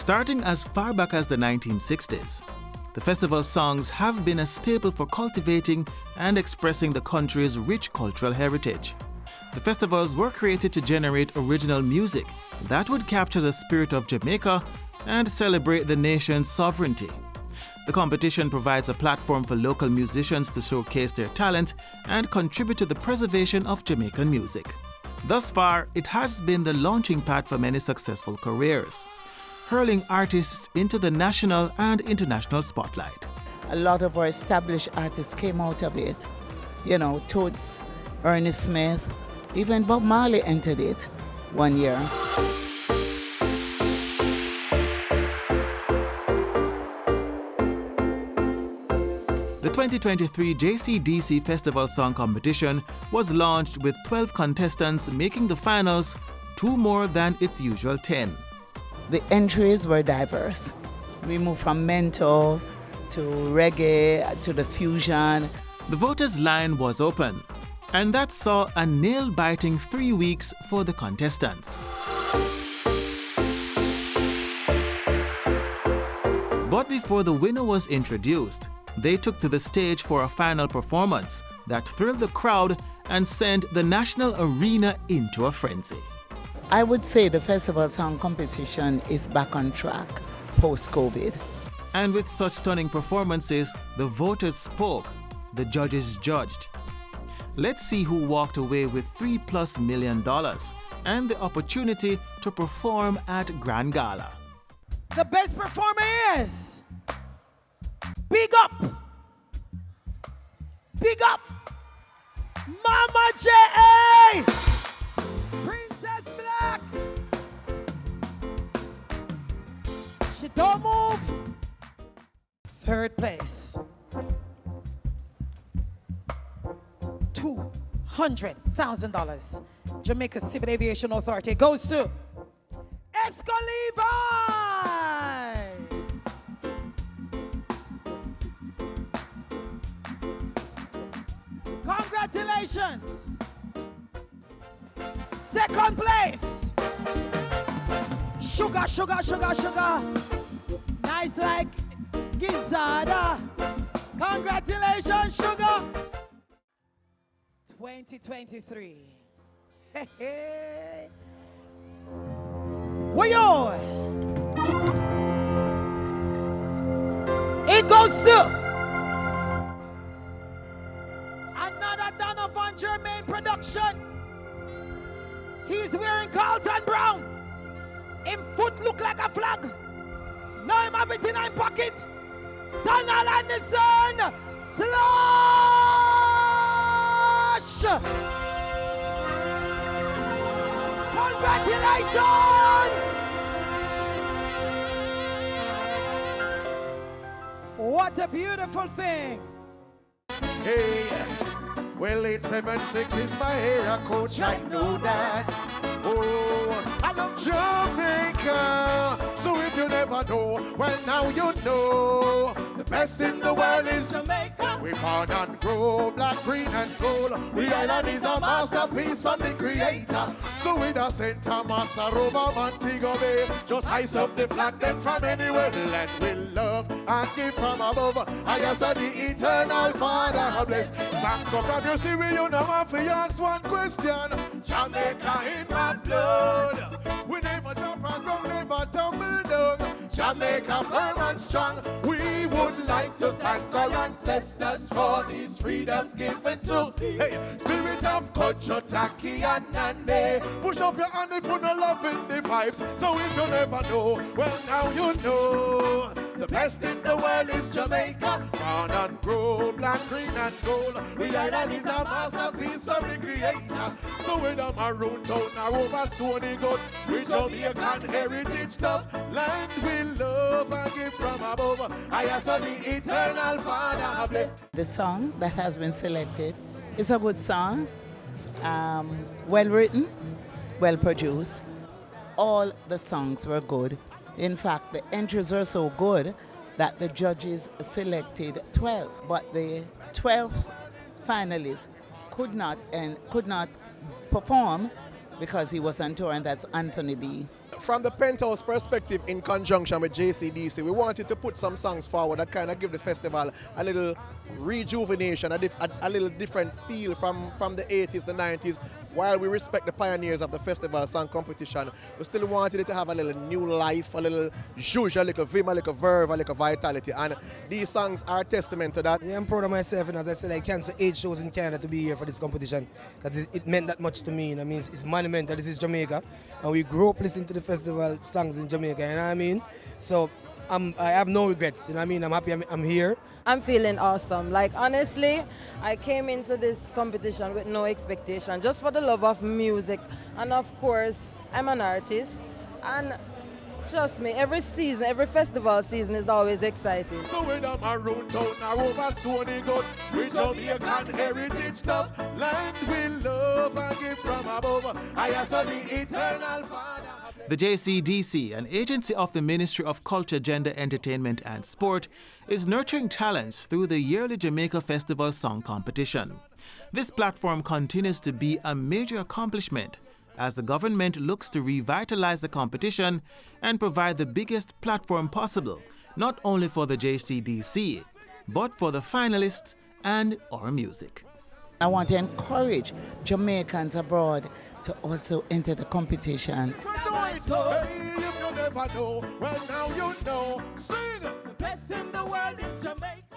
Starting as far back as the 1960s, the festival songs have been a staple for cultivating and expressing the country's rich cultural heritage. The festivals were created to generate original music that would capture the spirit of Jamaica and celebrate the nation's sovereignty. The competition provides a platform for local musicians to showcase their talent and contribute to the preservation of Jamaican music. Thus far, it has been the launching pad for many successful careers, hurling artists into the national and international spotlight. A lot of our established artists came out of it. You know, Toots, Ernest Smith, even Bob Marley entered it one year. The 2023 JCDC Festival Song Competition was launched with 12 contestants making the finals, 2 more than its usual 10. The entries were diverse. We moved from mento to reggae to the fusion. The voters' line was open, and that saw a nail-biting 3 weeks for the contestants. But before the winner was introduced, they took to the stage for a final performance that thrilled the crowd and sent the national arena into a frenzy. I would say the festival song competition is back on track post-COVID. And with such stunning performances, the voters spoke, the judges judged. Let's see who walked away with $3+ million and the opportunity to perform at Grand Gala. The best performer is Big Up, Mama J.A. Princess Black. She don't move. Third place, $200,000. Jamaica Civil Aviation Authority goes to Escaliva. Congratulations. Second place, Sugar. Nice like Gizada. Congratulations, Sugar. 2023. Hey, hey. Wayo. It goes to another Donovan Germain production. He's wearing Carlton Brown. Him foot look like a flag. Now him have it in his pocket. Donald Anderson. Slash. Congratulations. What a beautiful thing. Hey, well, 876 is my era coach, I know that. Oh, I love Jamaica, so if you never know, well, now you know. The best in the world is Jamaica. We born and grow, black, green, and gold. We island is a masterpiece from the creator. So with a St. Thomas, Aruba, Montego Bay, just ice up the flag, then from anywhere the land will love and give from above. I ask the eternal Father bless. Sanko from your Syria, you know I for ask one question. Jamaica in my blood. We never jump and run, never tumble down. Jamaica firm and strong. We would like to thank our ancestors for these freedoms given to. Hey, spirit of culture, Taki and Nande. Push up your hand if you no love in the vibes. So if you never know, well now you know. The best in the world is Jamaica. Born and grow, black, green and gold. We island is a masterpiece from the creator. So with a maroon town or over Stony Good, we Jamaican heritage stuff. Land we love and give from above. I ask the eternal Father bless. The song that has been selected is a good song, well written, well produced. All the songs were good. In fact, the entries were so good that the judges selected 12, but the 12th finalists could not perform because he was on tour, and that's Anthony B. From the Penthouse perspective, in conjunction with JCDC, we wanted to put some songs forward that kind of give the festival a little rejuvenation, a little different feel from the 80s, the 90s. While we respect the pioneers of the festival song competition, we still wanted it to have a little new life, a little zhuzh, a little vim, a little verve, a little vitality. And these songs are a testament to that. Yeah, I'm proud of myself, and as I said, I cancelled 8 shows in Canada to be here for this competition, because it meant that much to me. I mean, it's monumental. This is Jamaica, and we grew up listening to the festival songs in Jamaica, you know what I mean? So I have no regrets, you know what I mean? I'm happy I'm here. I'm feeling awesome. Like, honestly, I came into this competition with no expectation, just for the love of music. And of course, I'm an artist. And trust me, every season, every festival season is always exciting. So when I'm around town, I over Stony Gut, with Jamaican heritage stuff, land will love and give from above. I ask of the eternal Father. The JCDC, an agency of the Ministry of Culture, Gender, Entertainment and Sport, is nurturing talents through the yearly Jamaica Festival Song Competition. This platform continues to be a major accomplishment as the government looks to revitalize the competition and provide the biggest platform possible, not only for the JCDC, but for the finalists and our music. I want to encourage Jamaicans abroad to also enter the competition. Hey, if you never know, well now you know. Sing! The best in the world is Jamaica.